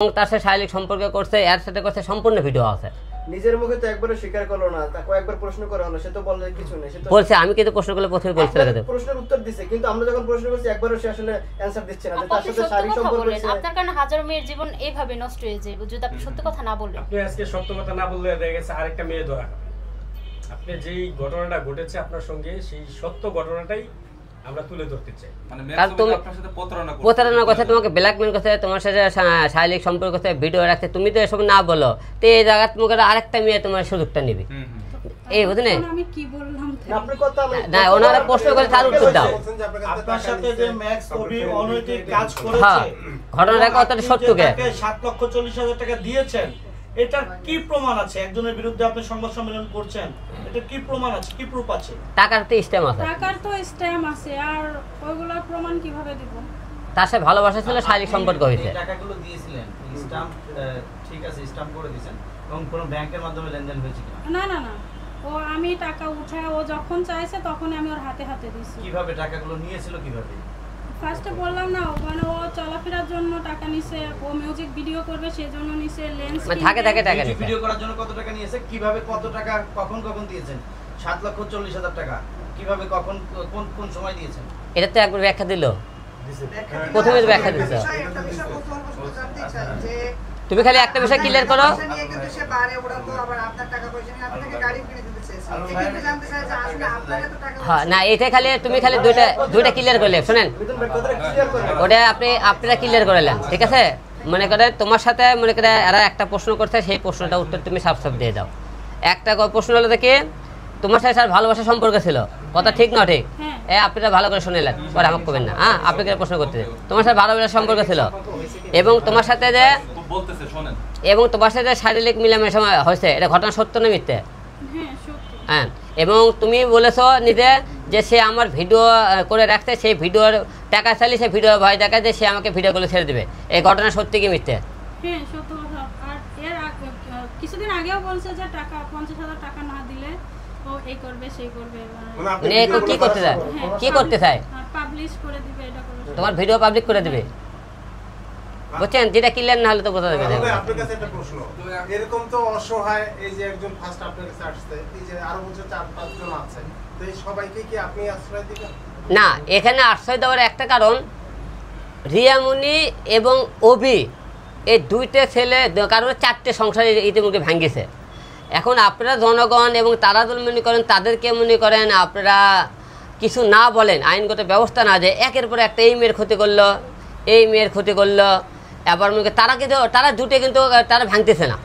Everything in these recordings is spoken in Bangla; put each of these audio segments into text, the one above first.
তার সাথে শারীরিক সম্পর্ক করছে, এর সাথে করছে, সম্পূর্ণ ভিডিও আছে। নিজের মুখে তো একবারও স্বীকার করলো না, তাকে একবার প্রশ্ন করা হলো, সে তো বললে কিছু নেই। সে তো বলছে আমি কিন্তু প্রশ্ন করলে প্রথমে বলছিল কিন্তু প্রশ্নের উত্তর দিছে, কিন্তু আমরা যখন প্রশ্ন করছি একবারও সে আসলে অ্যানসার দিচ্ছে না যে তার সাথে শারীরিক সম্পর্ক আছে। আপনার কারণে হাজারো মেয়ের জীবন এইভাবে নষ্ট হয়ে যায় যদি আপনি সত্য কথা না বলেন। আপনি আজকে সত্য কথা না বললে দেখা গেছে আরেকটা মেয়ে ধরা হবে। আপনি যেই ঘটনাটা ঘটেছে আপনার সঙ্গে সেই সত্য ঘটনাটাই আমরা তুলে ধরতে চাই। মানে কারণ তুমি আপনার সাথে প্রতারণা করছে, তোমাকে ব্ল্যাকমেল করছে, তোমার সাথে শারীরিক সম্পর্ক করছে, ভিডিও রাখছে, তুমি তো এসব না বলো, তো এই জায়গা তোমাকে আরেকটা মেয়ে তোমার সুযোগটা নিবে। এই বুঝলে আমি কি বললাম আপনি কথা না, ওনারা প্রশ্ন করে তার উত্তর দাও। আপনার সাথে যে ম্যাক্স কবি অনৈতিক কাজ হ্যাঁ, করেছে, ঘটনাটা কতটা সত্য কে? 7,40,000 টাকা দিয়েছেন, এটার কি প্রমাণ আছে? একজনের বিরুদ্ধে আপনি সংবাদ সম্মেলন করছেন, এটা কি প্রমাণ আছে, কি প্রুফ আছে? টাকার তো স্ট্যাম্প আছে। টাকার তো স্ট্যাম্প আছে, আর ওইগুলোর প্রমাণ কিভাবে দিব? তার সাথে ভালোবাসা ছিল, শারীরিক সম্পর্ক হয়েছে। টাকাগুলো দিয়েছিলেন স্ট্যাম্প, ঠিক আছে, স্ট্যাম্প করে দিয়েছেন, এবং কোন ব্যাংকের মাধ্যমে লেনদেন হয়েছে কিনা? না না না, ও আমি টাকা উঠায় ও যখন চাইছে তখন আমি ওর হাতে হাতে দিছি। কিভাবে টাকাগুলো নিয়েছিল কিভাবে? ফার্স্টে বললাম না, মানে ও চলাফেরার জন্য টাকা নিছে, ও মিউজিক ভিডিও করবে সেজন্য নিছে, লেন্স মানে থাকে টাকা নিছে। ভিডিও করার জন্য কত টাকা নিয়েছে, কিভাবে কত টাকা কখন কখন দিয়েছেন? 7,40,000 টাকা কিভাবে কখন কোন কোন সময় দিয়েছেন? এটা তো একবার ব্যাখ্যা দিল, প্রথমে ব্যাখ্যা দিল। তুমি খালি একটা বিষয় ক্লিয়ার করো। হ্যাঁ না, এটা খালি তুমি খালি দুইটা ক্লিয়ার করলে শোনেন, ওটা আপনারা ক্লিয়ার করলেন, ঠিক আছে? মনে করে তোমার সাথে মনে করে এরা একটা প্রশ্ন করছে, সেই প্রশ্নটা উত্তর তুমি সাফ সাফ দিয়ে দাও। একটা প্রশ্ন হলো দেখি তোমার সাথে স্যার ভালোবাসার সম্পর্ক ছিল, কথা ঠিক না ঠিক? আপনারা ভালো করে শুনেলেন, পরে আমাকে করবেন না। হ্যাঁ, আপনাকে প্রশ্ন করতে, তোমার সাথে ভালোবাসার সম্পর্ক ছিল এবং তোমার সাথে যে বলতেছে শোনেন, এবং তোমার সাথে শারীরিক মিলামেশা হয়েছে, এটা ঘটনা সত্য না মিথ্যে? হ্যাঁ, এবং তুমি বলেছো নিজে যে সে আমার ভিডিও করে রাখছে, সেই ভিডিওর টাকা চাইলে সে ভিডিও ভয় দেখায় যে সে আমাকে ভিডিওগুলো ছেড়ে দেবে, এই ঘটনা সত্যি কি মিথ্যে? হ্যাঁ সত্য কথা। আর এর কিছুদিন আগেও বলছে যে টাকা 50,000 টাকা না দিলে ও এই করবে সেই করবে, মানে কি করতে চায়, কি করতে চায়? পাবলিশ করে দিবে, এটা করবে, তোমার ভিডিও পাবলিক করে দিবে, বুঝছেন? যেটা ক্লিয়ার না হলে তো বোঝা যাবে না। আপনার কাছে একটা প্রশ্ন, এরকম তো অসহায় এই যে একজন ফার্স্ট আপনার কাছে আসছে, এই যে আরো বলছে 4-5 জন আছে, তো এই সবাইকে কি আপনি আশ্রয় দিবেন? না, এখানে আশ্রয় দেওয়ার একটা কারণ, রিয়ামণি এবং অভি এই দুইটা ছেলে কারণে 4টে সংসারে ইতিমধ্যে ভাঙ্গিছে। এখন আপনারা জনগণ এবং তারা মনে করেন, তাদেরকে মনে করেন আপনারা কিছু না বলেন, আইনগত ব্যবস্থা না দেয়, একের পর একটা এই মেয়ের ক্ষতি করলো, এই মেয়ের ক্ষতি করলো, আবার মনে তারা কিন্তু তারা দুটো কিন্তু তারা ভাঙতেছে না,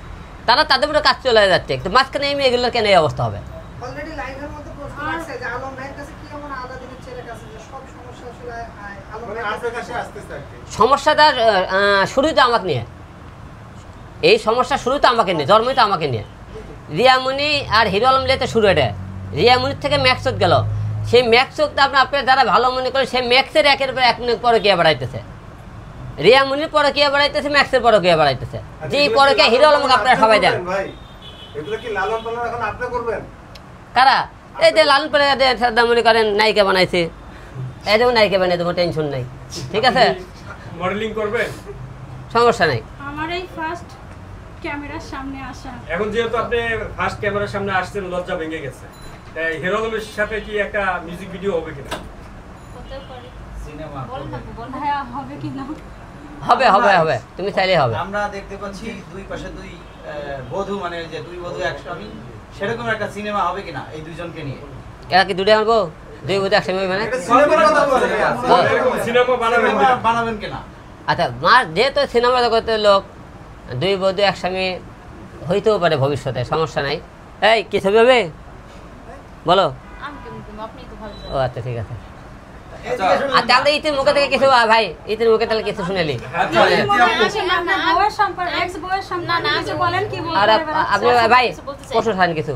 তারা তাদের উপরে কাজ চলে যাচ্ছে, কিন্তু মাঝখানে এই মেয়েগুলোর কেন এই অবস্থা হবে? সমস্যাটা শুরুই তো আমাকে নিয়ে, এই সমস্যা শুরু তো আমাকে নিয়ে, জন্মই তো আমাকে নিয়ে। রিয়ামণি আর হিরো আলম লিয়ে তো শুরু, এটা রিয়ামণির থেকে ম্যাক্সত গেল, সেই ম্যাক্সকে আপনার যারা ভালো মনে করে, সেই ম্যাক্সের একের পর এক পরে গিয়ে বেড়াইতেছে, রিয়ামণির পরে গিয়ে বেড়াইতেছে, ম্যাক্সের পরে গিয়ে বেড়াইতেছে, যে পরে গিয়ে হিরো আলমকে আপনারা সবাই দেন। কারা? এই যে লালন পরে মনে করেন নায়িকা বানাইছে, এই যেমন নায়িকা বানিয়ে দেবো, টেনশন নাই, ঠিক আছে? মডেলিং করবেন, সমস্যা নাই। আমার এই ফার্স্ট ক্যামেরার সামনে আসা, এখন যেহেতু আপনি ফার্স্ট ক্যামেরার সামনে আসছেন, লজ্জা ভেঙে গেছে, হিরো আলমের সাথে কি একটা মিউজিক ভিডিও হবে কিনা? হতে পারে, সিনেমা হ্যাঁ হবে কি না? হবে হবে হবে, তুমি চাইলেই হবে। আমরা দেখতে পাচ্ছি দুই পাশে দুই বধূ, মানে যে দুই বধূ এক স্বামী, সেরকম একটা সিনেমা হবে কিনা এই দুইজনকে নিয়ে? এরা কি দুটো আনবো, দুই বধূ একসঙ্গে মানে সিনেমা বানাবেন কিনা? আচ্ছা, যেহেতু সিনেমা জগতের লোক, দুই বধূ একসঙ্গে হইতেও পারে ভবিষ্যতে, সমস্যা নাই। এই কি ছবি হবে বলো? ও আচ্ছা, ঠিক আছে। আচ্ছা, আমরা ইতির মুখে থেকে কিছু, ভাই ইতির মুখে তাহলে কিছু শুনেলি, বউয়ের সম্পর্কে, এক্স বউয়ের সম্পর্কে বলেন কি বলতে আর আপনি ভাই প্রশ্ন ছাড়েন কিছু।